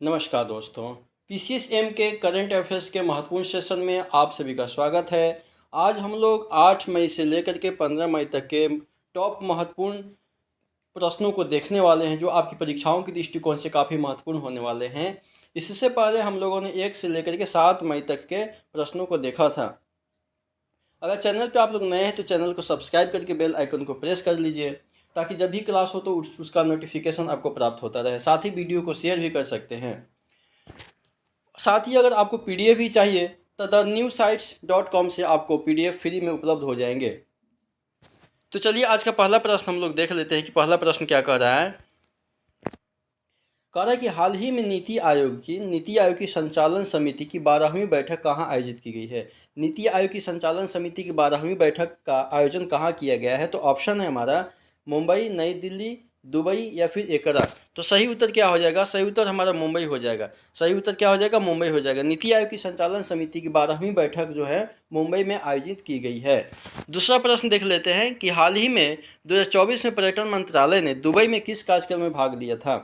नमस्कार दोस्तों। पीसीएसएम के करंट अफेयर्स के महत्वपूर्ण सेशन में आप सभी का स्वागत है। आज हम लोग 8 मई से लेकर के 15 मई तक के टॉप महत्वपूर्ण प्रश्नों को देखने वाले हैं, जो आपकी परीक्षाओं के दृष्टिकोण से काफ़ी महत्वपूर्ण होने वाले हैं। इससे पहले हम लोगों ने 1 से लेकर के 7 मई तक के प्रश्नों को देखा था। अगर चैनल पर आप लोग नए हैं तो चैनल को सब्सक्राइब करके बेल आइकन को प्रेस कर लीजिए, ताकि जब भी क्लास हो तो उसका नोटिफिकेशन आपको प्राप्त होता रहे। साथ ही वीडियो को शेयर भी कर सकते हैं। साथ ही अगर आपको पीडीएफ भी चाहिए तो thenewsites.com से आपको पीडीएफ फ्री में उपलब्ध हो जाएंगे। तो चलिए आज का पहला प्रश्न हम लोग देख लेते हैं कि पहला प्रश्न क्या कह रहा है। कह रहा है कि हाल ही में नीति आयोग की संचालन समिति की 12वीं बैठक कहाँ आयोजित की गई है। नीति आयोग की संचालन समिति की 12वीं बैठक का आयोजन कहाँ किया गया है। तो ऑप्शन है हमारा मुंबई, नई दिल्ली, दुबई या फिर एकरा। तो सही उत्तर क्या हो जाएगा? सही उत्तर हमारा मुंबई हो जाएगा। सही उत्तर क्या हो जाएगा? मुंबई हो जाएगा। नीति आयोग की संचालन समिति की 12वीं बैठक जो है मुंबई में आयोजित की गई है। दूसरा प्रश्न देख लेते हैं कि हाल ही में 2024 में पर्यटन मंत्रालय ने दुबई में किस कार्यक्रम में भाग लिया था।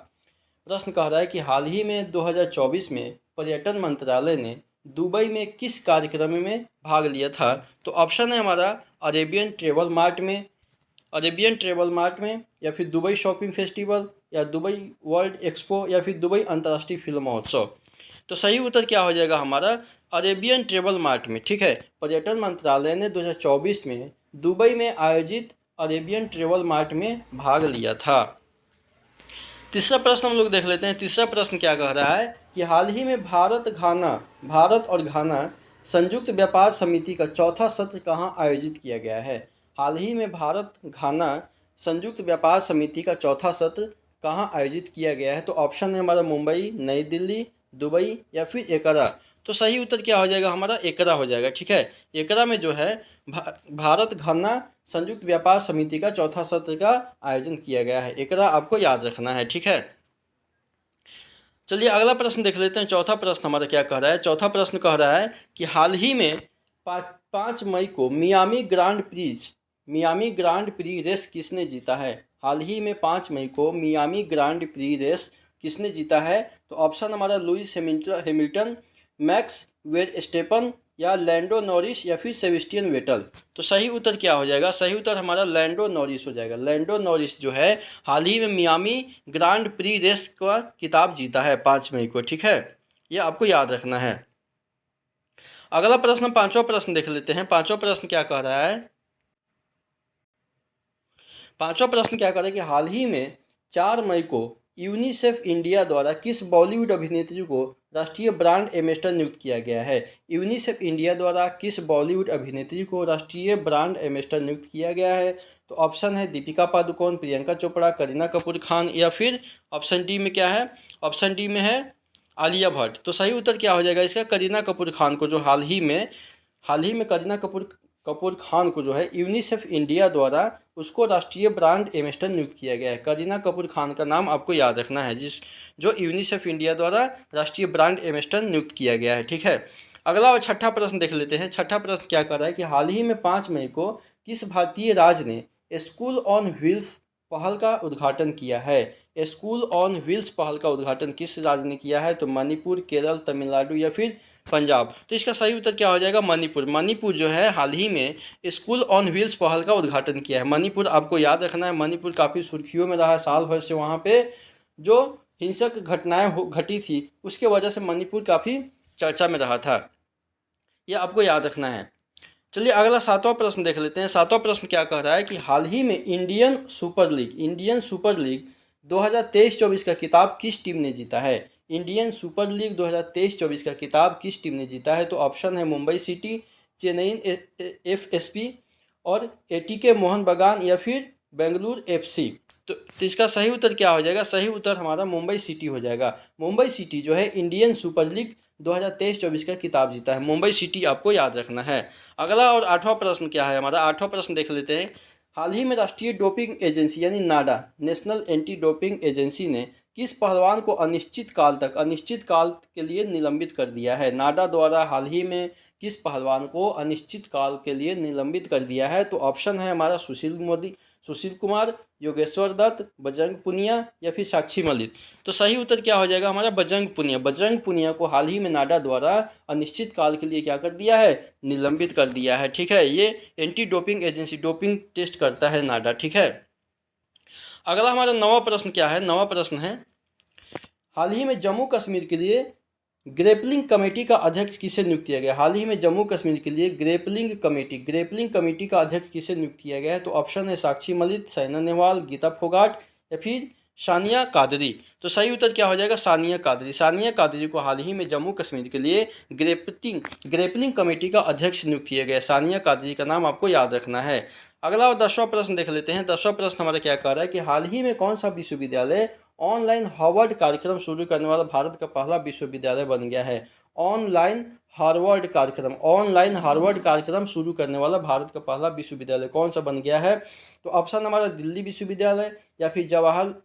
प्रश्न कह रहा है कि हाल ही में 2024 में पर्यटन मंत्रालय ने दुबई में किस कार्यक्रम में भाग लिया था। तो ऑप्शन है हमारा अरेबियन ट्रेवल मार्ट में या फिर दुबई शॉपिंग फेस्टिवल या दुबई वर्ल्ड एक्सपो या फिर दुबई अंतर्राष्ट्रीय फिल्म महोत्सव। तो सही उत्तर क्या हो जाएगा हमारा? अरेबियन ट्रेवल मार्ट में। ठीक है, पर्यटन मंत्रालय ने 2024 में दुबई में आयोजित अरेबियन ट्रेवल मार्ट में भाग लिया था। तीसरा प्रश्न हम लोग देख लेते हैं। तीसरा प्रश्न क्या कह रहा है कि हाल ही में भारत और घाना संयुक्त व्यापार समिति का चौथा सत्र कहाँ आयोजित किया गया है। हाल ही में भारत घाना संयुक्त व्यापार समिति का चौथा सत्र कहाँ आयोजित किया गया है। तो ऑप्शन है हमारा मुंबई, नई दिल्ली, दुबई या फिर एकरा। तो सही उत्तर क्या हो जाएगा हमारा? एकरा हो जाएगा। ठीक है, एकरा में जो है भारत घाना संयुक्त व्यापार समिति का चौथा सत्र का आयोजन किया गया है। एकरा आपको याद रखना है। ठीक है, चलिए अगला प्रश्न देख लेते हैं। चौथा प्रश्न हमारा क्या कह रहा है। चौथा प्रश्न कह रहा है कि हाल ही में 5 मई को मियामी ग्रांड प्री रेस किसने जीता है। हाल ही में 5 मई को मियामी ग्रांड प्री रेस किसने जीता है। तो ऑप्शन हमारा लुइस हैमिल्टन, मैक्स वेरस्टेपन या लैंडो नॉरिस या फिर सेबेस्टियन वेटल। तो सही उत्तर क्या हो जाएगा? सही उत्तर हमारा लैंडो नॉरिस हो जाएगा। लैंडो नॉरिस जो है हाल ही में मियामी ग्रांड प्री रेस का खिताब जीता है 5 मई को। ठीक है, ये आपको याद रखना है। अगला प्रश्न, पांचवा प्रश्न देख लेते हैं। पांचवा प्रश्न क्या कह रहा है। पांचवा प्रश्न क्या कह रहा है कि हाल ही में 4 मई को यूनिसेफ इंडिया द्वारा किस बॉलीवुड अभिनेत्री को राष्ट्रीय ब्रांड एम्बेसडर नियुक्त किया गया है। यूनिसेफ इंडिया द्वारा किस बॉलीवुड अभिनेत्री को राष्ट्रीय ब्रांड एम्बेसडर नियुक्त किया गया है। तो ऑप्शन है दीपिका पादुकोण, प्रियंका चोपड़ा, करीना कपूर खान या फिर ऑप्शन डी में क्या है? ऑप्शन डी में है आलिया भट्ट। तो सही उत्तर क्या हो जाएगा इसका? करीना कपूर खान को, जो हाल ही में करीना कपूर खान को जो है यूनिसेफ इंडिया द्वारा उसको राष्ट्रीय ब्रांड एम्बेसडर नियुक्त किया गया है। करीना कपूर खान का नाम आपको याद रखना है, जो यूनिसेफ इंडिया द्वारा राष्ट्रीय ब्रांड एम्बेसडर नियुक्त किया गया है। ठीक है, अगला और छठा प्रश्न देख लेते हैं। छठा प्रश्न क्या कर रहा है कि हाल ही में 5 मई को किस भारतीय राज्य ने स्कूल ऑन व्हील्स पहल का उद्घाटन किया है। स्कूल ऑन व्हील्स पहल का उद्घाटन किस राज्य ने किया है। तो मणिपुर, केरल, तमिलनाडु या फिर पंजाब। तो इसका सही उत्तर क्या हो जाएगा? मणिपुर। मणिपुर जो है हाल ही में स्कूल ऑन व्हील्स पहल का उद्घाटन किया है। मणिपुर आपको याद रखना है। मणिपुर काफ़ी सुर्खियों में रहा है साल भर से। वहाँ पे जो हिंसक घटनाएं घटी थी उसके वजह से मणिपुर काफ़ी चर्चा में रहा था। यह आपको याद रखना है। चलिए अगला सातवां प्रश्न देख लेते हैं। सातवां प्रश्न क्या कह रहा है कि हाल ही में इंडियन सुपर लीग 2023-24 का खिताब किस टीम ने जीता है। इंडियन सुपर लीग 2023-24 का खिताब किस टीम ने जीता है। तो ऑप्शन है मुंबई सिटी, चेन्नई एफएसपी और एटीके मोहन बगान या फिर बेंगलुरु एफसी। तो इसका सही उत्तर क्या हो जाएगा? सही उत्तर हमारा मुंबई सिटी हो जाएगा। मुंबई सिटी जो है इंडियन सुपर लीग 2023-24 का खिताब जीता है। मुंबई सिटी आपको याद रखना है। अगला और आठवां प्रश्न क्या है हमारा? आठवां प्रश्न देख लेते हैं। हाल ही में राष्ट्रीय डोपिंग एजेंसी यानी नाडा, नेशनल एंटी डोपिंग एजेंसी ने किस पहलवान को अनिश्चित काल के लिए निलंबित कर दिया है। नाडा द्वारा हाल ही में किस पहलवान को अनिश्चित काल के लिए निलंबित कर दिया है। तो ऑप्शन है हमारा सुशील कुमार, योगेश्वर दत्त, बजरंग पुनिया या फिर साक्षी मलिक। तो सही उत्तर क्या हो जाएगा हमारा बजरंग पुनिया। बजरंग पुनिया को हाल ही में नाडा द्वारा अनिश्चित काल के लिए क्या कर दिया है, निलंबित कर दिया है। ठीक है, ये anti doping agency doping test करता है नाडा। ठीक है, अगला हमारा नवा प्रश्न क्या है, नवा प्रश्न है हाल ही में जम्मू कश्मीर के लिए ग्रेपलिंग कमेटी का अध्यक्ष किसे नियुक्त किया गया। हाल ही में जम्मू कश्मीर के लिए ग्रेपलिंग कमेटी का अध्यक्ष किसे नियुक्त किया गया है। तो ऑप्शन है साक्षी मलिक, साइना नेहवाल, गीता फोगाट या फिर सानिया कादरी। तो सही उत्तर क्या हो जाएगा, सानिया कादरी। सानिया कादरी को हाल ही में जम्मू कश्मीर के लिए ग्रेपलिंग कमेटी का अध्यक्ष नियुक्त किया गया। सानिया कादरी का नाम आपको याद रखना है। अगला और 10वां प्रश्न देख लेते हैं। 10वां प्रश्न हमारा क्या कह रहा है कि हाल ही में कौन सा विश्वविद्यालय ऑनलाइन हार्वर्ड कार्यक्रम शुरू करने वाला भारत का पहला विश्वविद्यालय बन गया है। ऑनलाइन हार्वर्ड कार्यक्रम शुरू करने वाला भारत का पहला विश्वविद्यालय कौन सा बन गया है। तो ऑप्शन हमारा दिल्ली विश्वविद्यालय या फिर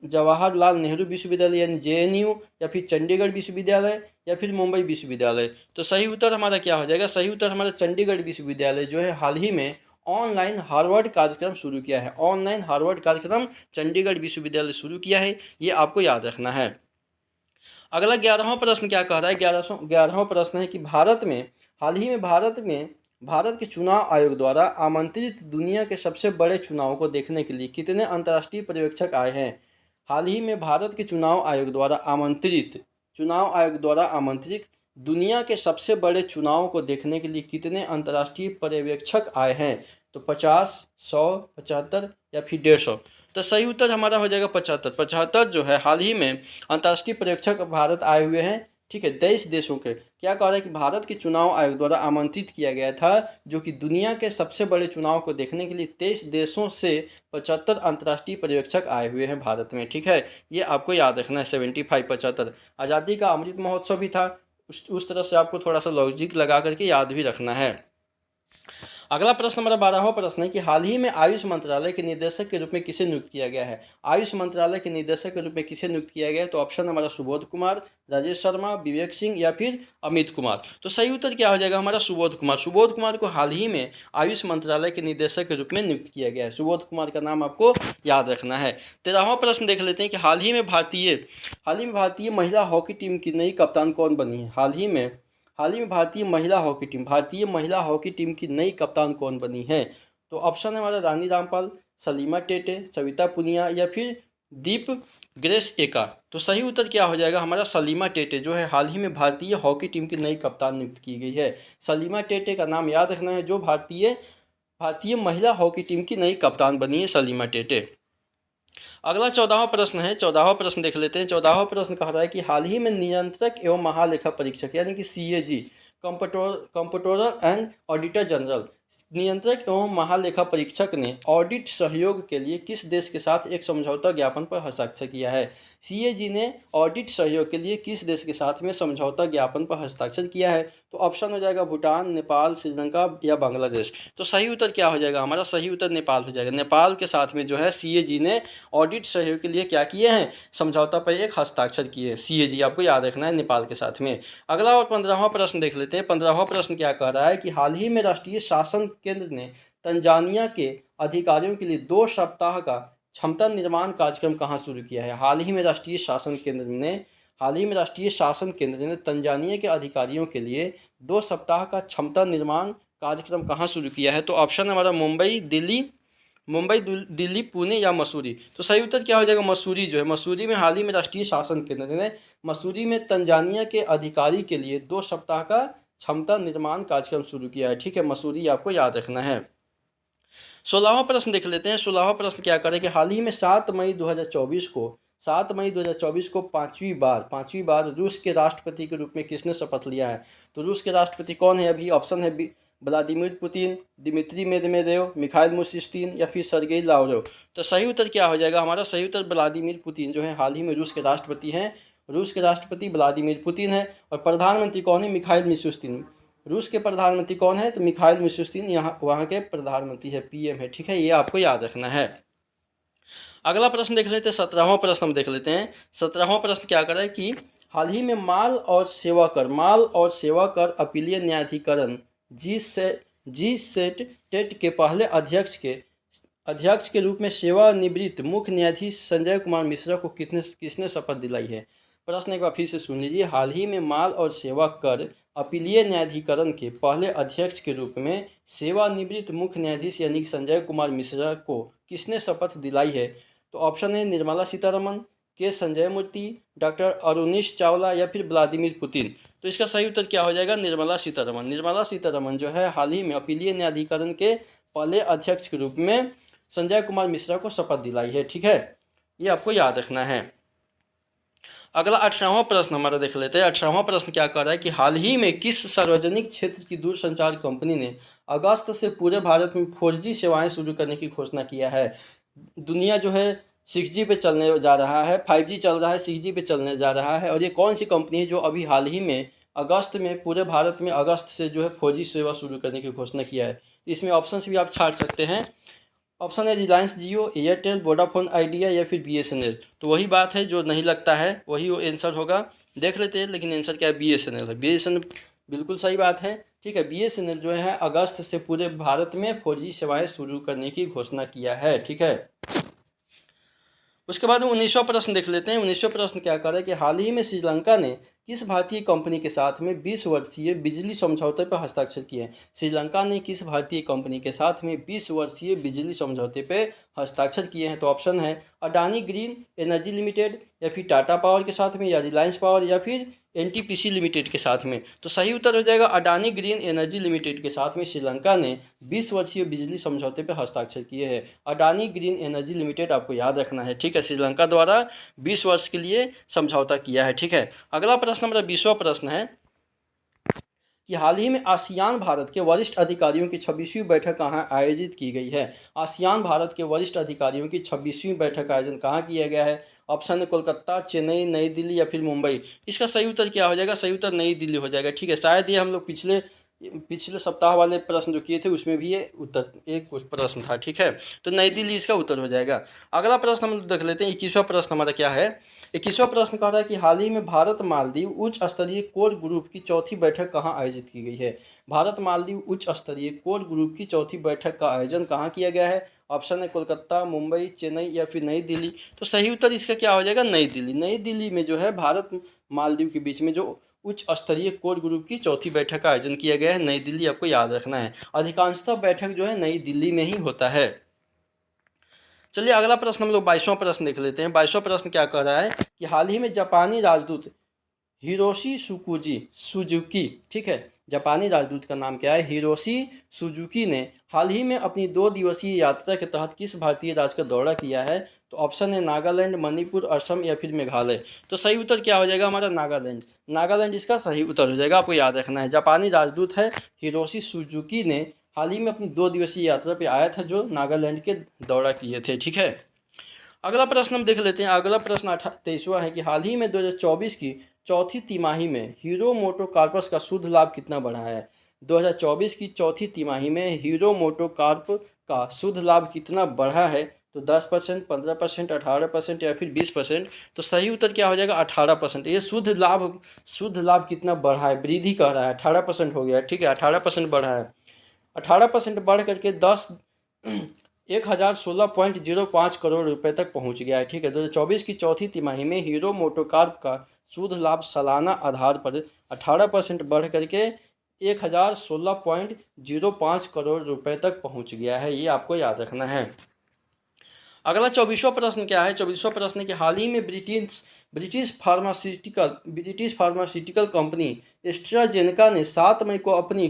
जवाहरलाल नेहरू विश्वविद्यालय यानी JNU या फिर चंडीगढ़ विश्वविद्यालय या फिर मुंबई विश्वविद्यालय। तो सही उत्तर हमारा क्या हो जाएगा, सही उत्तर हमारा चंडीगढ़ विश्वविद्यालय जो है हाल ही में ऑनलाइन हार्वर्ड कार्यक्रम शुरू किया है। ऑनलाइन हार्वर्ड कार्यक्रम चंडीगढ़ विश्वविद्यालय शुरू किया है, ये आपको याद रखना है। अगला 11वां प्रश्न क्या कह रहा है, 11वां प्रश्न है कि हाल ही में भारत के चुनाव आयोग द्वारा आमंत्रित दुनिया के सबसे बड़े चुनाव को देखने के लिए कितने अंतर्राष्ट्रीय पर्यवेक्षक आए हैं। हाल ही में भारत के चुनाव आयोग द्वारा आमंत्रित दुनिया के सबसे बड़े चुनाव को देखने के लिए कितने अंतर्राष्ट्रीय पर्यवेक्षक आए हैं। तो 50, 100, 75 या फिर 150। तो सही उत्तर हमारा हो जाएगा 75 जो है हाल ही में अंतर्राष्ट्रीय पर्यवेक्षक भारत आए हुए हैं। ठीक है, 23 देशों के क्या कह रहा है कि भारत के चुनाव आयोग द्वारा आमंत्रित किया गया था, जो कि दुनिया के सबसे बड़े चुनाव को देखने के लिए 23 देशों से 75 अंतर्राष्ट्रीय पर्यवेक्षक आए हुए हैं भारत में। ठीक है, ये आपको याद रखना है। 75 आज़ादी का अमृत महोत्सव भी था, उस तरह से आपको थोड़ा सा लॉजिक लगा करके याद भी रखना है। अगला प्रश्न हमारा 12वां प्रश्न है कि हाल ही में आयुष मंत्रालय के निदेशक के रूप में किसे नियुक्त किया गया है। आयुष मंत्रालय के निदेशक के रूप में किसे नियुक्त किया गया है। तो ऑप्शन हमारा सुबोध कुमार, राजेश शर्मा, विवेक सिंह या फिर अमित कुमार। तो सही उत्तर क्या हो जाएगा हमारा सुबोध कुमार। सुबोध कुमार को हाल ही में आयुष मंत्रालय के निदेशक के रूप में नियुक्त किया गया है। सुबोध कुमार का नाम आपको याद रखना है। 13वां प्रश्न देख लेते हैं कि हाल ही में भारतीय महिला हॉकी टीम की नई कप्तान कौन बनी है। हाल ही में भारतीय महिला हॉकी टीम की नई कप्तान कौन बनी है। तो ऑप्शन है हमारा रानी रामपाल, सलीमा टेटे, सविता पुनिया या फिर दीप ग्रेस एका। तो सही उत्तर क्या हो जाएगा हमारा सलीमा टेटे जो है हाल ही में भारतीय हॉकी टीम की नई कप्तान नियुक्त की गई है। सलीमा टेटे का नाम याद रखना है, जो भारतीय महिला हॉकी टीम की नई कप्तान बनी है सलीमा टेटे। अगला 14वां प्रश्न है। 14वां प्रश्न देख लेते हैं। 14वां प्रश्न कह रहा है कि हाल ही में नियंत्रक एवं महालेखा परीक्षक यानी कि CAG comptroller and auditor general नियंत्रक एवं महालेखा परीक्षक ने ऑडिट सहयोग के लिए किस देश के साथ एक समझौता ज्ञापन पर हस्ताक्षर किया है। CAG ने ऑडिट सहयोग के लिए किस देश के साथ में समझौता ज्ञापन पर हस्ताक्षर किया है। तो ऑप्शन हो जाएगा भूटान, नेपाल, श्रीलंका या बांग्लादेश। तो सही उत्तर क्या हो जाएगा हमारा, सही उत्तर नेपाल हो जाएगा। नेपाल के साथ में जो है CAG ने ऑडिट सहयोग के लिए क्या किए हैं, समझौता पर एक हस्ताक्षर किए हैं। CAG आपको याद रखना है, नेपाल के साथ में। अगला और 15वां प्रश्न देख लेते हैं। 15वां प्रश्न क्या कह रहा है कि हाल ही में राष्ट्रीय शासन केंद्र ने तंजानिया के अधिकारियों के लिए 2 सप्ताह का क्षमता निर्माण कार्यक्रम कहाँ शुरू किया है। हाल ही में राष्ट्रीय शासन केंद्र ने तंजानिया के अधिकारियों के लिए 2 सप्ताह का क्षमता निर्माण कार्यक्रम कहाँ शुरू किया है। तो ऑप्शन हमारा मुंबई, दिल्ली, पुणे या मसूरी। तो सही उत्तर क्या हो जाएगा, मसूरी जो है। मसूरी में हाल ही में राष्ट्रीय शासन केंद्र ने मसूरी में तंजानिया के अधिकारी के लिए 2 सप्ताह का क्षमता निर्माण कार्यक्रम शुरू किया है। ठीक है, मसूरी आपको याद रखना है। 16वां प्रश्न देख लेते हैं। 16वां प्रश्न क्या करें कि हाल ही में 7 मई 2024 को पांचवी बार रूस के राष्ट्रपति के रूप में किसने शपथ लिया है। तो रूस के राष्ट्रपति कौन है अभी। ऑप्शन है Vladimir Putin, Dmitry Medvedev, Mikhail Mishustin या फिर सर्गेई लावरोव। तो सही उत्तर क्या हो जाएगा हमारा, सही उत्तर व्लादिमीर पुतिन जो है हाल ही में रूस के राष्ट्रपति हैं। रूस के राष्ट्रपति व्लादिमीर पुतिन है और प्रधानमंत्री कौन है, मिखाइल मिशुस्तिन। रूस के प्रधानमंत्री कौन है, तो मिखाइल मिशुस्तिन यहाँ वहाँ के प्रधानमंत्री है, PM है। ठीक है, ये आपको याद रखना है। अगला प्रश्न देख लेते हैं। 17वां प्रश्न हम देख लेते हैं। 17वां प्रश्न क्या कर रहा है कि हाल ही में माल और सेवा कर अपीलीय न्यायाधिकरण जी सेट टेट के पहले अध्यक्ष के अध्यक्ष के रूप में सेवानिवृत्त मुख्य न्यायाधीश संजय कुमार मिश्रा को किसने शपथ दिलाई है? प्रश्न एक बार फिर से सुन लीजिए। हाल ही में माल और सेवा कर अपीलीय न्यायाधिकरण के पहले अध्यक्ष के रूप में सेवानिवृत्त मुख्य न्यायाधीश यानी संजय कुमार मिश्रा को किसने शपथ दिलाई है? तो ऑप्शन है निर्मला सीतारमण, के संजय मूर्ति, डॉक्टर अरुणीश चावला या फिर व्लादिमीर पुतिन। तो इसका सही उत्तर क्या हो जाएगा? निर्मला सीतारमण। निर्मला सीतारमण जो है हाल ही में अपीलीय न्यायाधिकरण के पहले अध्यक्ष के रूप में संजय कुमार मिश्रा को शपथ दिलाई है। ठीक है, ये आपको याद रखना है। अगला 18वां प्रश्न हमारा देख लेते हैं। 18वां प्रश्न क्या कह रहा है कि हाल ही में किस सार्वजनिक क्षेत्र की दूरसंचार कंपनी ने अगस्त से पूरे भारत में 4G सेवाएं शुरू करने की घोषणा किया है? दुनिया जो है 6G पे चलने जा रहा है, 5G चल रहा है, 6G पे चलने जा रहा है। और ये कौन सी कंपनी है जो अभी हाल ही में अगस्त में पूरे भारत में अगस्त से जो है 4G सेवा शुरू करने की घोषणा किया है? इसमें ऑप्शन भी आप छाट सकते हैं। ऑप्शन है रिलायंस जियो, एयरटेल, वोडाफोन आइडिया या फिर BSNL। तो वही बात है जो नहीं लगता है वही वो आंसर होगा। देख लेते हैं, लेकिन आंसर क्या है? BSNL है। BSNL बिल्कुल सही बात है। ठीक है, BSNL जो है अगस्त से पूरे भारत में 4G सेवाएं शुरू करने की घोषणा किया है। ठीक है, उसके बाद 19वां प्रश्न देख लेते हैं। 19वां प्रश्न क्या कर रहा है कि हाल ही में श्रीलंका ने किस भारतीय कंपनी के साथ में 20 वर्षीय बिजली समझौते पर हस्ताक्षर किए? श्रीलंका ने किस भारतीय कंपनी के साथ में 20 वर्षीय बिजली समझौते पर हस्ताक्षर किए हैं? तो ऑप्शन है अडानी ग्रीन एनर्जी लिमिटेड या फिर टाटा पावर के साथ में या रिलायंस पावर या फिर NTPC लिमिटेड के साथ में। तो सही उत्तर हो जाएगा अडानी ग्रीन एनर्जी लिमिटेड के साथ में श्रीलंका ने 20 वर्षीय बिजली समझौते पर हस्ताक्षर किए हैं। अडानी ग्रीन एनर्जी लिमिटेड आपको याद रखना है। ठीक है, श्रीलंका द्वारा 20 वर्ष के लिए समझौता किया है। ठीक है, अगला प्रश्न हमारा 20वां प्रश्न है कि हाल ही में आसियान भारत के वरिष्ठ अधिकारियों की 26वीं बैठक कहाँ आयोजित की गई है? आसियान भारत के वरिष्ठ अधिकारियों की 26वीं बैठक का आयोजन कहाँ किया गया है? ऑप्शन है कोलकाता, चेन्नई, नई दिल्ली या फिर मुंबई। इसका सही उत्तर क्या हो जाएगा? सही उत्तर नई दिल्ली हो जाएगा। ठीक है, शायद ये हम लोग पिछले सप्ताह वाले प्रश्न जो किए थे उसमें भी ये उत्तर एक प्रश्न था। ठीक है, तो नई दिल्ली इसका उत्तर हो जाएगा। अगला प्रश्न हम देख लेते हैं। 21वां प्रश्न हमारा क्या है? 21वां प्रश्न कह रहा है कि हाल ही में भारत मालदीव उच्च स्तरीय कोर ग्रुप की चौथी बैठक कहाँ आयोजित की गई है? भारत मालदीव उच्च स्तरीय कोर ग्रुप की चौथी बैठक का आयोजन कहाँ किया गया है? ऑप्शन है कोलकाता, मुंबई, चेन्नई या फिर नई दिल्ली। तो सही उत्तर इसका क्या हो जाएगा? नई दिल्ली। नई दिल्ली में जो है भारत मालदीव के बीच में जो उच्च स्तरीय कोर ग्रुप की चौथी बैठक का आयोजन किया गया है, नई दिल्ली, आपको याद रखना है। अधिकांशतः बैठक जो है नई दिल्ली में ही होता है। चलिए अगला प्रश्न हम लोग 22वां प्रश्न देख लेते हैं। 22वां प्रश्न क्या कह रहा है कि हाल ही में जापानी राजदूत हिरोशी सुजुकी, ठीक है, जापानी राजदूत का नाम क्या है? हिरोशी सुजुकी ने हाल ही में अपनी 2 दिवसीय यात्रा के तहत किस भारतीय राज्य का दौरा किया है? तो ऑप्शन है नागालैंड, मणिपुर, असम या फिर मेघालय। तो सही उत्तर क्या हो जाएगा हमारा? नागालैंड। नागालैंड इसका सही उत्तर हो जाएगा, आपको याद रखना है। जापानी राजदूत है हिरोशी सुजुकी ने हाल ही में अपनी 2 दिवसीय यात्रा पे आया था जो नागालैंड के दौरा किए थे। ठीक है, अगला प्रश्न हम देख लेते हैं। अगला प्रश्न 23वां है कि हाल ही में 2024 की चौथी तिमाही में हीरो मोटोकॉर्प का शुद्ध लाभ कितना बढ़ा है? 2024 की चौथी तिमाही में हीरो मोटोकॉर्प का शुद्ध लाभ कितना बढ़ा है? तो 10%, 15%, 18% या फिर 20%। तो सही उत्तर क्या हो जाएगा? 18%। ये शुद्ध लाभ कितना बढ़ा है? वृद्धि कर रहा है, 18% हो गया। ठीक है, 18% बढ़ा है। 18% बढ़ करके 1016.05 करोड़ रुपए तक पहुंच गया है। ठीक है, 2024 की चौथी तिमाही में हीरो मोटोकॉर्प का शुद्ध लाभ सालाना आधार पर 18% बढ़ करके 1016.05 करोड़ रुपए तक पहुंच गया है। ये आपको याद रखना है। अगला 24वां प्रश्न क्या है? 24वां प्रश्न कि हाल ही में ब्रिटिश फार्मास्यूटिकल कंपनी एस्ट्राजेनेका ने 7 मई को अपनी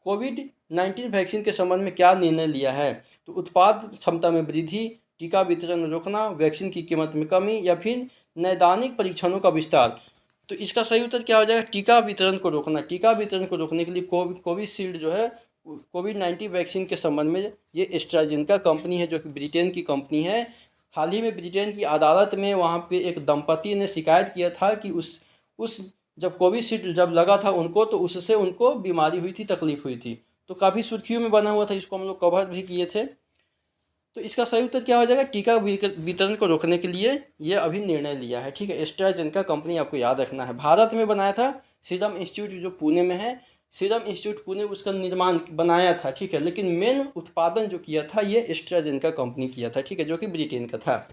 कोविड-19 वैक्सीन के संबंध में क्या निर्णय लिया है? तो उत्पाद क्षमता में वृद्धि, टीका वितरण रोकना, वैक्सीन की कीमत में कमी या फिर नैदानिक परीक्षणों का विस्तार। तो इसका सही उत्तर क्या हो जाएगा? टीका वितरण को रोकना। टीका वितरण को रोकने के लिए कोविशील्ड जो है कोविड-19 वैक्सीन के संबंध में ये एस्ट्राजेनेका कंपनी है जो कि ब्रिटेन की कंपनी है। हाल ही में ब्रिटेन की अदालत में वहाँ पे एक दंपति ने शिकायत किया था कि उस जब कोविशील्ड जब लगा था उनको तो उससे उनको बीमारी हुई थी, तकलीफ हुई थी। तो काफ़ी सुर्खियों में बना हुआ था, इसको हम लोग कवर भी किए थे। तो इसका सही उत्तर क्या हो जाएगा? टीका वितरण को रोकने के लिए ये अभी निर्णय लिया है। ठीक है, एस्ट्राजेनेका कंपनी आपको याद रखना है। भारत में बनाया था सीरम इंस्टीट्यूट जो पुणे में है, सीरम इंस्टीट्यूट पुणे उसका निर्माण बनाया था, ठीक है, लेकिन मेन उत्पादन जो किया था ये एस्ट्राजेनेका कंपनी किया था, ठीक है, जो कि ब्रिटेन का था।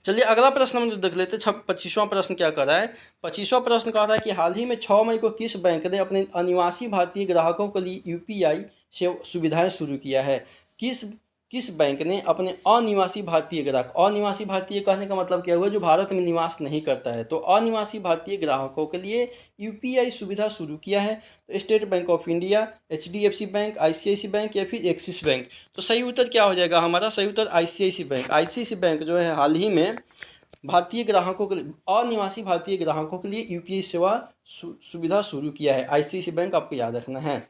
चलिए अगला प्रश्न हम देख लेते हैं। 25वां प्रश्न क्या कर रहा है? 25वां प्रश्न कह रहा है कि हाल ही में 6 मई को किस बैंक ने अपने अनिवासी भारतीय ग्राहकों के लिए यूपीआई से सुविधाएं शुरू किया है? किस किस बैंक ने अपने अनिवासी भारतीय ग्राहक, अनिवासी भारतीय कहने का मतलब क्या हुआ? जो भारत में निवास नहीं करता है, तो अनिवासी भारतीय ग्राहकों के लिए यूपीआई सुविधा शुरू किया है। तो State Bank of India, HDFC Bank, ICICI Bank या फिर एक्सिस बैंक। तो सही उत्तर क्या हो जाएगा हमारा? सही उत्तर आईसीआईसी बैंक। आईसीआईसी बैंक जो है हाल ही में भारतीय ग्राहकों के लिए, अनिवासी भारतीय ग्राहकों के लिए यूपीआई सेवा सुविधा शुरू किया है। आईसीआईसी बैंक आपको याद रखना है।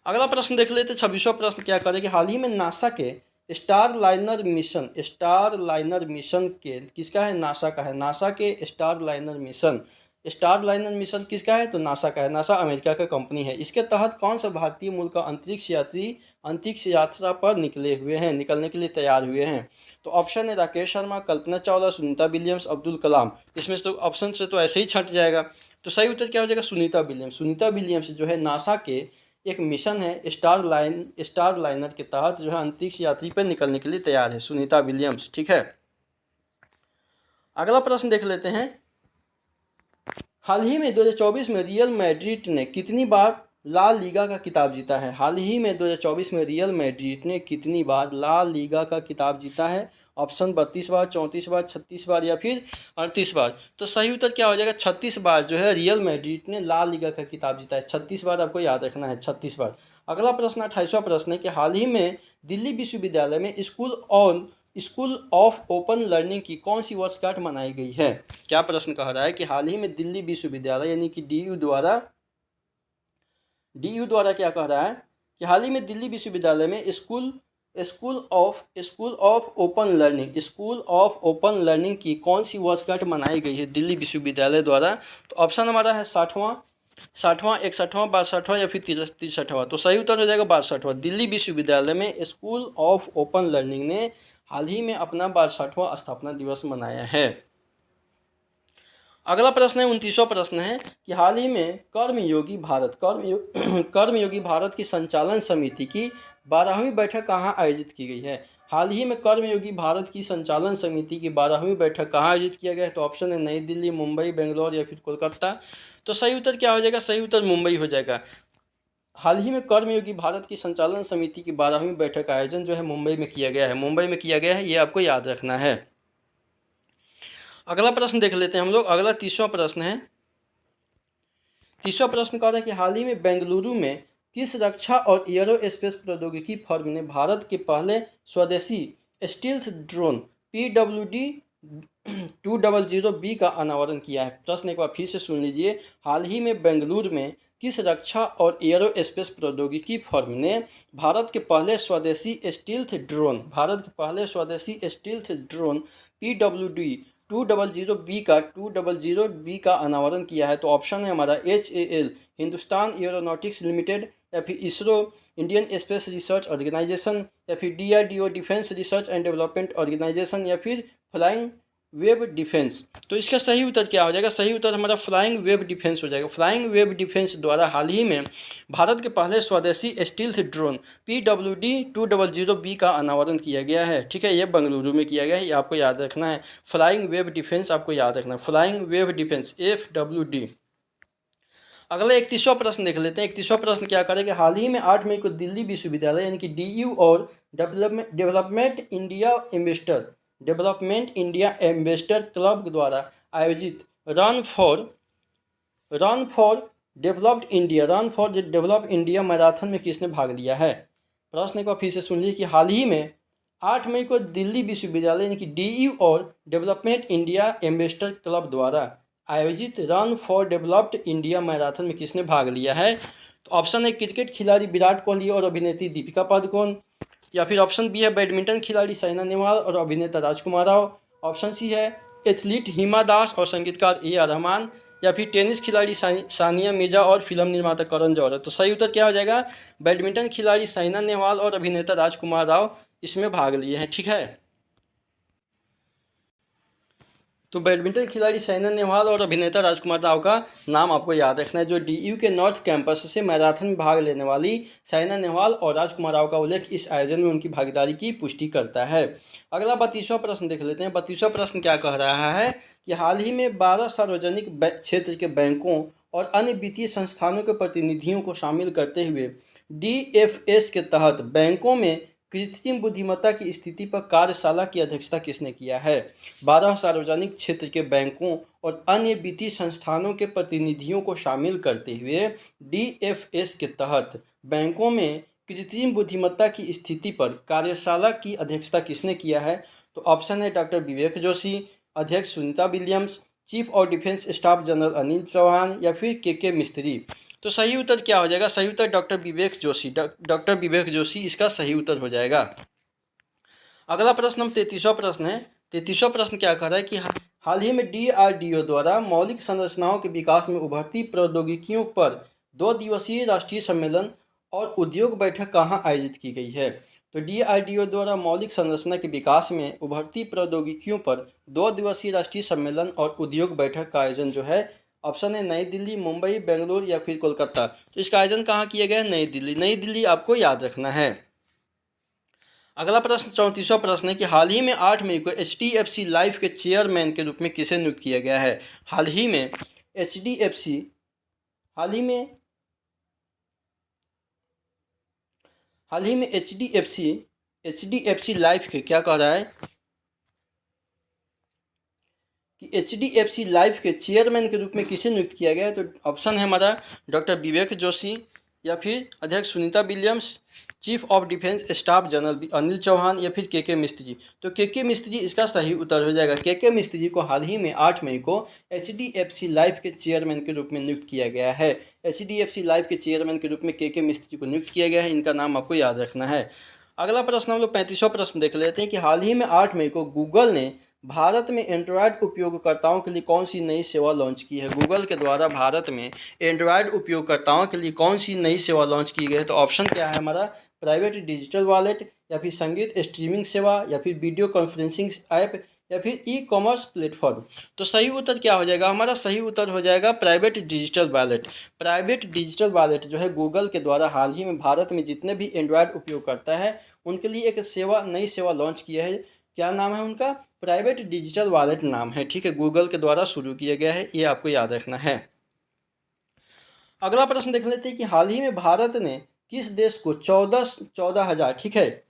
अगला प्रश्न देख लेते। 26वां प्रश्न क्या करे कि हाल ही में नासा के स्टार लाइनर मिशन के किसका है? नासा का है। नासा के स्टार लाइनर मिशन किसका है? तो नासा का है। नासा अमेरिका का कंपनी है। इसके तहत कौन सा भारतीय मूल का अंतरिक्ष यात्री अंतरिक्ष यात्रा पर निकलने के लिए तैयार हुए हैं? तो ऑप्शन है राकेश शर्मा, कल्पना चावला, सुनीता विलियम्स, अब्दुल कलाम। इसमें से तो ऑप्शन से तो ऐसे ही छट जाएगा। तो सही उत्तर क्या हो जाएगा? सुनीता विलियम्स। सुनीता विलियम्स जो है नासा के एक मिशन है स्टार लाइनर के तहत जो है अंतरिक्ष यात्री पर निकलने के लिए तैयार है, सुनीता विलियम्स, ठीक है। अगला प्रश्न देख लेते हैं। हाल ही में 2024 में रियल मैड्रिड ने कितनी बार ला लीगा का खिताब जीता है? हाल ही में 2024 में रियल मैड्रिड ने कितनी बार ला लीगा का खिताब जीता है? ऑप्शन 32 बार, 34 बार, 36 बार या फिर 38 बार। तो सही उत्तर क्या हो जाएगा? 36 बार जो है रियल मैड्रिड ने ला लीगा का खिताब जीता है। 36 बार आपको याद रखना है, 36 बार। अगला प्रश्न 28वां प्रश्न है कि हाल ही में दिल्ली विश्वविद्यालय में स्कूल ऑफ ओपन लर्निंग की कौन सी वर्षगांठ मनाई गई है? क्या प्रश्न कह रहा है कि हाल ही में दिल्ली विश्वविद्यालय यानी कि डीयू द्वारा क्या कह रहा है कि हाल ही में दिल्ली विश्वविद्यालय में स्कूल ऑफ ओपन लर्निंग की कौन सी वर्षगांठ मनाई गई है दिल्ली विश्वविद्यालय द्वारा? तो ऑप्शन हमारा है 60वां, 61वां, 62वां या फिर 63वां। तो सही उत्तर हो जाएगा 62वां। दिल्ली विश्वविद्यालय में स्कूल ऑफ ओपन लर्निंग ने हाल ही में अपना 62वां स्थापना दिवस मनाया है। अगला प्रश्न है 29वां प्रश्न है कि हाल ही में कर्मयोगी भारत की संचालन समिति की 12वीं बैठक कहाँ आयोजित की गई है? हाल ही में कर्मयोगी भारत की संचालन समिति की 12वीं बैठक कहाँ आयोजित किया गया है? तो ऑप्शन है नई दिल्ली, मुंबई, बेंगलोर या फिर कोलकाता। तो सही उत्तर क्या हो जाएगा? सही उत्तर मुंबई हो जाएगा। हाल ही में कर्मयोगी भारत की संचालन समिति की 12वीं बैठक का आयोजन जो है मुंबई में किया गया है, ये आपको याद रखना है। अगला प्रश्न देख लेते हैं हम लोग। अगला 30वां प्रश्न है। 30वां प्रश्न कह रहा है कि हाल ही में बेंगलुरु में किस रक्षा और एयरोस्पेस प्रौद्योगिकी फर्म ने भारत के पहले स्वदेशी स्टील्थ ड्रोन PWD-200B का अनावरण किया है? प्रश्न एक बार फिर से सुन लीजिए। हाल ही में बेंगलुरु में किस रक्षा और एयरोस्पेस प्रौद्योगिकी फर्म ने भारत के पहले स्वदेशी स्टील्थ ड्रोन PWD-200B का अनावरण किया है? तो ऑप्शन है हमारा HAL, हिंदुस्तान एरोनॉटिक्स लिमिटेड, या फिर ISRO, Indian Space Research Organisation, या फिर DRDO, Defence Research and Development Organisation, या फिर फ्लाइंग वेब डिफेंस। तो इसका सही उत्तर क्या हो जाएगा? सही उत्तर हमारा फ्लाइंग वेब डिफेंस हो जाएगा। फ्लाइंग वेब डिफेंस द्वारा हाल ही में भारत के पहले स्वदेशी स्टील्थ ड्रोन PWD-200B का अनावरण किया गया है, ठीक है। ये बेंगलुरु में किया गया है, ये आपको याद रखना है। फ्लाइंग वेब डिफेंस आपको याद रखना है, फ्लाइंग वेब डिफेंस FWD। अगला 31वां प्रश्न देख लेते हैं। 31वां प्रश्न क्या करें कि हाल ही में 8 मई को दिल्ली विश्वविद्यालय यानी कि DU और डेवलपमेंट इंडिया एम्बेसडर क्लब द्वारा आयोजित run for develop India marathon में किसने भाग लिया है? प्रश्न एक बार फिर से सुन लीजिए कि हाल ही में 8 मई को दिल्ली विश्वविद्यालय यानी कि DU और डेवलपमेंट इंडिया एम्बेसडर क्लब द्वारा आयोजित run for developed India marathon में किसने भाग लिया है? तो ऑप्शन है क्रिकेट खिलाड़ी विराट कोहली और अभिनेत्री दीपिका पादुकोण, या फिर ऑप्शन बी है बैडमिंटन खिलाड़ी साइना नेहवाल और अभिनेता राजकुमार राव, ऑप्शन सी है एथलीट हिमा दास और संगीतकार AR रहमान, या फिर टेनिस खिलाड़ी सानिया मिर्जा और फिल्म निर्माता करण जौहर। तो सही उत्तर क्या हो जाएगा? बैडमिंटन खिलाड़ी साइना नेहवाल और अभिनेता राजकुमार राव इसमें भाग लिए हैं, ठीक है। तो बैडमिंटन खिलाड़ी साइना नेहवाल और अभिनेता राजकुमार राव का नाम आपको याद रखना है। जो डीयू के नॉर्थ कैंपस से मैराथन में भाग लेने वाली साइना नेहवाल और राजकुमार राव का उल्लेख इस आयोजन में उनकी भागीदारी की पुष्टि करता है। अगला 32वां प्रश्न देख लेते हैं। 32वां प्रश्न क्या कह रहा है कि हाल ही में 12 सार्वजनिक क्षेत्र के बैंकों और अन्य वित्तीय संस्थानों के प्रतिनिधियों को शामिल करते हुए DFS के तहत बैंकों में कृत्रिम बुद्धिमत्ता की स्थिति पर कार्यशाला की अध्यक्षता किसने किया है। 12 सार्वजनिक क्षेत्र के बैंकों और अन्य वित्तीय संस्थानों के प्रतिनिधियों को शामिल करते हुए DFS के तहत बैंकों में कृत्रिम बुद्धिमत्ता की स्थिति पर कार्यशाला की अध्यक्षता किसने किया है। तो ऑप्शन है डॉक्टर विवेक जोशी, अध्यक्ष Sunita Williams, chief of defence staff general Anil Chauhan या फिर के मिस्त्री। तो सही उत्तर क्या हो जाएगा। सही उत्तर डॉक्टर विवेक जोशी। डॉक्टर विवेक जोशी इसका सही उत्तर हो जाएगा। अगला प्रश्न हम 33वां प्रश्न है। 33वां प्रश्न क्या कह रहा है कि हाल ही में DRDO द्वारा मौलिक संरचनाओं के विकास में उभरती प्रौद्योगिकियों पर 2 दिवसीय राष्ट्रीय सम्मेलन और उद्योग बैठक कहाँ आयोजित की गई है। तो DRDO द्वारा मौलिक संरचना के विकास में उभरती प्रौद्योगिकियों पर 2 दिवसीय राष्ट्रीय सम्मेलन और उद्योग बैठक का आयोजन जो है, ऑप्शन है नई दिल्ली, मुंबई, बेंगलुरु या फिर कोलकाता। तो इसका आयोजन कहाँ किया गया है। नई दिल्ली। नई दिल्ली आपको याद रखना है। अगला प्रश्न 34वां प्रश्न है कि हाल ही में 8 मई को HDFC लाइफ के चेयरमैन के रूप में किसे नियुक्त किया गया है। हाल ही में HDFC लाइफ के क्या कह रहा है कि HDFC लाइफ के चेयरमैन के रूप में किसे नियुक्त किया गया है। तो ऑप्शन है हमारा डॉक्टर विवेक जोशी या फिर अध्यक्ष Sunita Williams, chief of defence staff general Anil Chauhan या फिर के मिस्त्री। तो के मिस्त्री इसका सही उत्तर हो जाएगा। के मिस्त्री को हाल ही में 8 मई को HDFC लाइफ के चेयरमैन के रूप में नियुक्त किया गया है। HDFC लाइफ के चेयरमैन के रूप में के मिस्त्री को नियुक्त किया गया है। इनका नाम आपको याद रखना है। अगला प्रश्न हम लोग 35वां प्रश्न देख लेते हैं कि हाल ही में 8 मई को गूगल ने भारत में एंड्रॉयड उपयोगकर्ताओं के लिए कौन सी नई सेवा लॉन्च की है। गूगल के द्वारा भारत में एंड्रॉयड उपयोगकर्ताओं के लिए कौन सी नई सेवा लॉन्च की गई है। तो ऑप्शन क्या है हमारा प्राइवेट डिजिटल वॉलेट या फिर संगीत स्ट्रीमिंग सेवा या फिर वीडियो कॉन्फ्रेंसिंग ऐप या फिर ई-कॉमर्स प्लेटफॉर्म। तो सही उत्तर क्या हो जाएगा हमारा। सही उत्तर हो जाएगा private digital wallet. Private digital wallet जो है गूगल के द्वारा हाल ही में भारत में जितने भी एंड्रॉयड उपयोगकर्ता है उनके लिए एक नई सेवा लॉन्च किया है। क्या नाम है उनका। प्राइवेट डिजिटल वॉलेट नाम है। ठीक है, गूगल के द्वारा शुरू किया गया है। ये आपको याद रखना है। अगला प्रश्न देख लेते हैं कि हाल ही में भारत ने किस देश को 14,000 ठीक है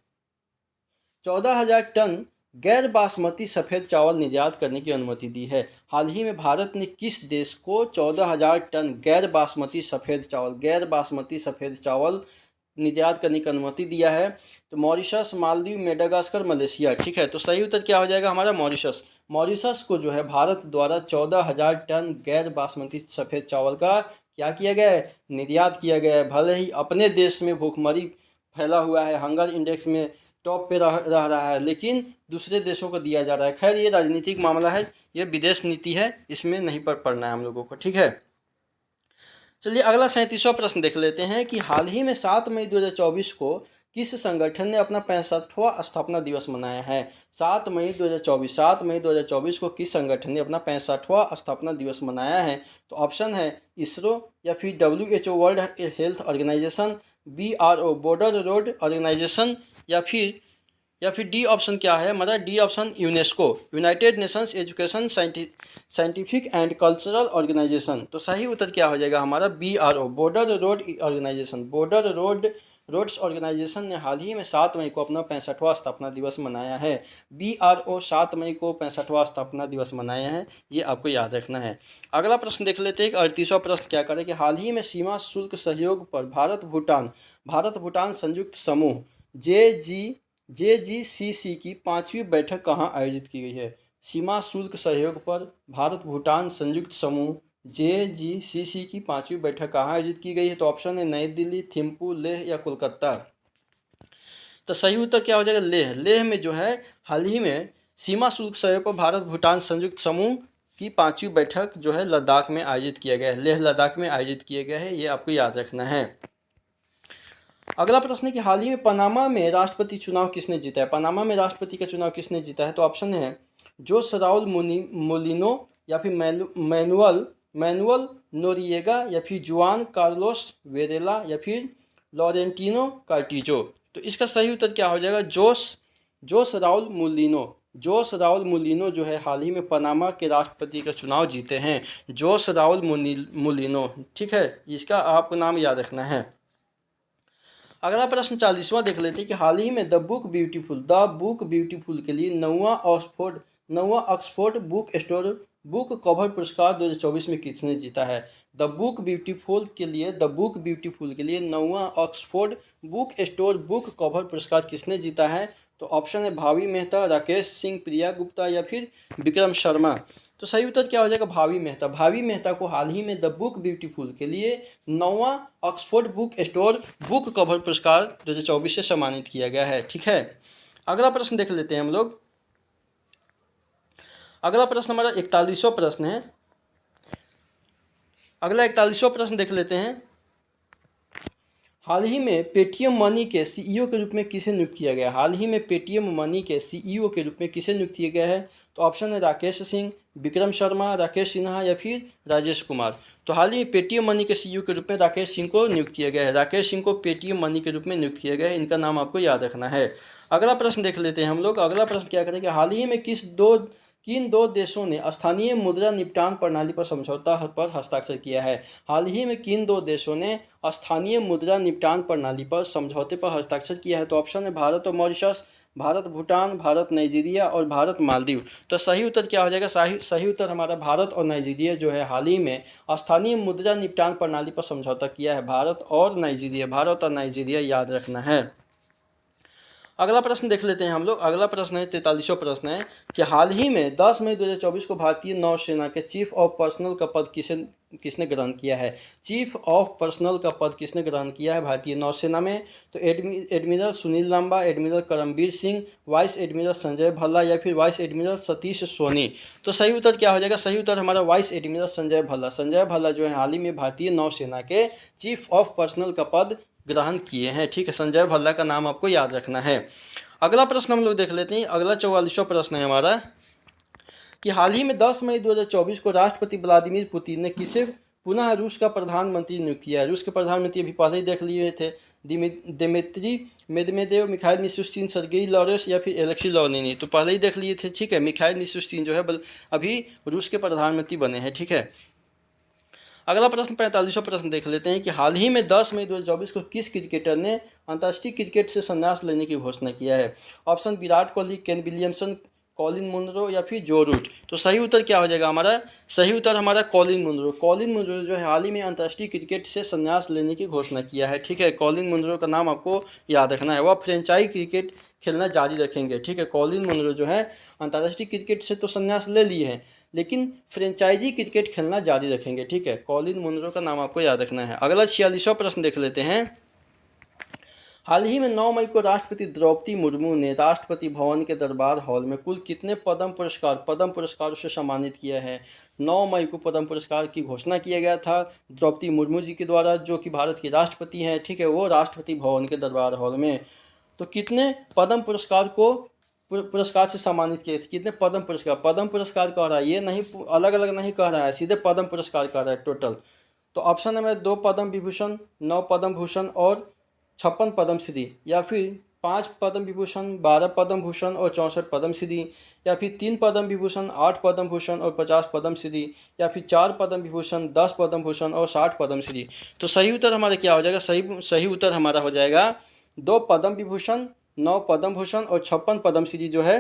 14,000 टन गैर बासमती सफ़ेद चावल निर्यात करने की अनुमति दी है। हाल ही में भारत ने किस देश को 14,000 टन गैर बासमती सफ़ेद चावल निर्यात करने की अनुमति दिया है। तो मॉरिशस, मालदीव, मेडागास्कर, मलेशिया। ठीक है, तो सही उत्तर क्या हो जाएगा हमारा मॉरिशस। मॉरिशस को जो है भारत द्वारा 14,000 टन गैर बासमती सफ़ेद चावल का क्या किया गया है, निर्यात किया गया है। भले ही अपने देश में भूखमरी फैला हुआ है, हंगर इंडेक्स में टॉप पे रह रहा है, लेकिन दूसरे देशों को दिया जा रहा है। खैर ये राजनीतिक मामला है, ये विदेश नीति है, इसमें नहीं पढ़ना है हम लोगों को। ठीक है, चलिए अगला 37वां प्रश्न देख लेते हैं कि हाल ही में 7 मई 2024 को किस संगठन ने अपना 65वां स्थापना दिवस मनाया है। 7 मई 2024 को किस संगठन ने अपना 65वां स्थापना दिवस मनाया है। तो ऑप्शन है इसरो या फिर WHO World Health Organisation, BRO Border Road Organisation या फिर डी ऑप्शन क्या है हमारा। D option UNESCO, United Nations Education Scientific and Cultural Organisation. तो सही उत्तर क्या हो जाएगा हमारा BRO Border Road Organisation. Border Roads Organisation ने हाल ही में 7 मई को अपना 65वां स्थापना दिवस मनाया है। BRO 7 मई को 65वां स्थापना दिवस मनाया है, ये आपको याद रखना है। अगला प्रश्न देख लेते हैं कि 38वां प्रश्न क्या करें कि हाल ही में सीमा शुल्क सहयोग पर भारत भूटान संयुक्त समूह JGCC की 5वीं बैठक कहाँ आयोजित की गई है। सीमा शुल्क सहयोग पर भारत भूटान संयुक्त समूह JGCC की 5वीं बैठक कहाँ आयोजित की गई है। तो ऑप्शन है नई दिल्ली, थिम्पू, लेह या कोलकाता। तो सही उत्तर क्या हो जाएगा लेह में जो है हाल ही में सीमा शुल्क सहयोग पर भारत भूटान संयुक्त समूह की 5वीं बैठक जो है लद्दाख में आयोजित किया गया है। लेह लद्दाख में आयोजित किया गया है, ये आपको याद रखना है। अगला प्रश्न है कि हाल ही में पनामा में राष्ट्रपति चुनाव किसने जीता है। पनामा में राष्ट्रपति का चुनाव किसने जीता है। तो ऑप्शन है जोस राउल मोलिनो या फिर मैनुअल नोरिएगा या फिर जुआन कार्लोस वेरेला या फिर लॉरेंटिनो कार्टिजो। तो इसका सही उत्तर क्या हो जाएगा? जोस राउल मोलिनो। जोस राउल मोलिनो जो है हाल ही में पनामा के राष्ट्रपति का चुनाव जीते हैं, जोस राउल मोलिनो। ठीक है, इसका आपको नाम याद रखना है। अगला प्रश्न 40वां देख लेते हैं कि हाल ही में द बुक ब्यूटीफुल के लिए 9वां Oxford book store book cover पुरस्कार 2024 में किसने जीता है? द बुक ब्यूटीफुल के लिए 9वां Oxford book store book cover पुरस्कार किसने जीता है? तो ऑप्शन है भावी मेहता, राकेश सिंह, प्रिया गुप्ता या फिर विक्रम शर्मा। तो सही उत्तर क्या हो जाएगा? भावी मेहता। भावी मेहता को हाल ही में द बुक ब्यूटीफुल के लिए 9वां Oxford book store book cover पुरस्कार 2024 से सम्मानित किया गया है। ठीक है, अगला प्रश्न देख लेते हैं हम लोग। अगला प्रश्न हमारा 41वां प्रश्न है। अगला 41वां प्रश्न देख लेते हैं। हाल ही में पेटीएम मनी के सीईओ के रूप में किसे नियुक्त किया गया? हाल ही में पेटीएम मनी के सीईओ के रूप में किसे नियुक्त किया गया है? तो ऑप्शन है राकेश सिंह, विक्रम शर्मा, राकेश सिन्हा या फिर राजेश कुमार। तो हाल ही में पेटीएम मनी के सीईओ के रूप में राकेश सिंह को नियुक्त किया गया है। राकेश सिंह को पेटीएम मनी के रूप में नियुक्त किया गया है, इनका नाम आपको याद रखना है। अगला प्रश्न देख लेते हैं हम लोग। अगला प्रश्न क्या करेंगे? हाल ही में किन दो देशों ने स्थानीय मुद्रा निपटान प्रणाली पर समझौता पर हस्ताक्षर किया है? हाल ही में किन दो देशों ने स्थानीय मुद्रा निपटान प्रणाली पर समझौते पर हस्ताक्षर किया है? तो ऑप्शन है भारत और मॉरिशस, भारत भूटान, भारत नाइजीरिया और भारत मालदीव। तो सही उत्तर क्या हो जाएगा? सही उत्तर हमारा भारत और नाइजीरिया जो है हाल ही में स्थानीय मुद्रा निपटान प्रणाली पर समझौता किया है। भारत और नाइजीरिया याद रखना है। अगला प्रश्न देख लेते हैं हम लोग। अगला प्रश्न है 43वां प्रश्न है कि हाल ही में 10 मई 2024 को भारतीय नौसेना के चीफ ऑफ पर्सनल का पद किसने ग्रहण किया है? चीफ ऑफ पर्सनल का पद किसने ग्रहण किया है भारतीय नौसेना में? तो admiral Sunil Lanba, admiral Karambir Singh, vice admiral Sanjay Bhalla या फिर वाइस एडमिरल सतीश सोनी। तो सही उत्तर क्या हो जाएगा? सही उत्तर हमारा वाइस एडमिरल संजय भल्ला। संजय भल्ला जो है हाल ही में भारतीय नौसेना के चीफ ऑफ पर्सनल का पद ग्रहण किए हैं। ठीक है, संजय भल्ला का नाम आपको याद रखना है। अगला प्रश्न हम लोग देख लेते हैं। अगला 44वां प्रश्न है हमारा कि हाल ही में 10 मई 2024 को राष्ट्रपति व्लादिमीर पुतिन ने किसे पुनः रूस का प्रधानमंत्री नियुक्त किया है? रूस के प्रधानमंत्री अभी पहले ही देख लिए थे, Dmitry Medvedev, Mikhail Mishustin, Sergei Lawrence या फिर एलेक्सी नावाल्नी। तो पहले ही देख लिए थे। ठीक है, मिखाइल मिशुस्तिन जो है अभी रूस के प्रधानमंत्री बने हैं। ठीक है, अगला प्रश्न 45वां प्रश्न देख लेते हैं कि हाल ही में 10 मई 2024 को किस क्रिकेटर ने अंतर्राष्ट्रीय क्रिकेट से संन्यास लेने की घोषणा किया है? Option Virat Kohli, Kane Williamson, Colin Munro या फिर जो रूट। तो सही उत्तर क्या हो जाएगा हमारा? सही उत्तर हमारा कॉलिन मुनरो। कॉलिन मुनरो जो है हाल ही में अंतर्राष्ट्रीय क्रिकेट से संन्यास लेने की घोषणा किया है। ठीक है, कॉलिन मुनरो का नाम आपको याद रखना है। वह फ्रेंचाइज क्रिकेट खेलना जारी रखेंगे। ठीक है, कॉलिन मुनरो जो है अंतर्राष्ट्रीय क्रिकेट से तो संन्यास ले लिए हैं लेकिन फ्रेंचाइजी क्रिकेट खेलना जारी रखेंगे। ठीक है, कॉलिन मुनरो का नाम आपको याद रखना है। अगला 46वां प्रश्न देख लेते हैं। हाल ही में 9 मई को राष्ट्रपति द्रौपदी मुर्मू ने राष्ट्रपति भवन के दरबार हॉल में कुल कितने पद्म पुरस्कारों से सम्मानित किया है? 9 मई को पद्म पुरस्कार की घोषणा किया गया था द्रौपदी मुर्मू जी के द्वारा, जो कि भारत की राष्ट्रपति हैं। ठीक है, वो राष्ट्रपति भवन के दरबार हॉल में तो कितने पद्म पुरस्कार से सम्मानित किए थे? कितने पद्म पुरस्कार कह रहा है, ये नहीं अलग अलग नहीं कह रहा है, सीधे पद्म पुरस्कार कह रहा है टोटल। तो ऑप्शन है 2 पद्म विभूषण, 9 पद्म भूषण और 56 पद्म श्री, या फिर 5 पद्म विभूषण, 12 पद्म भूषण और 64 पद्म श्री, या फिर 3 पद्म विभूषण, 8 पद्म भूषण और 50 पद्म श्री, या फिर 4 पद्म विभूषण, 10 पद्म भूषण और 60 पद्म श्री। तो सही उत्तर हमारा क्या हो जाएगा? सही उत्तर हमारा हो जाएगा 2 पद्म विभूषण, 9 पद्म भूषण और 56 पद्म श्री जो है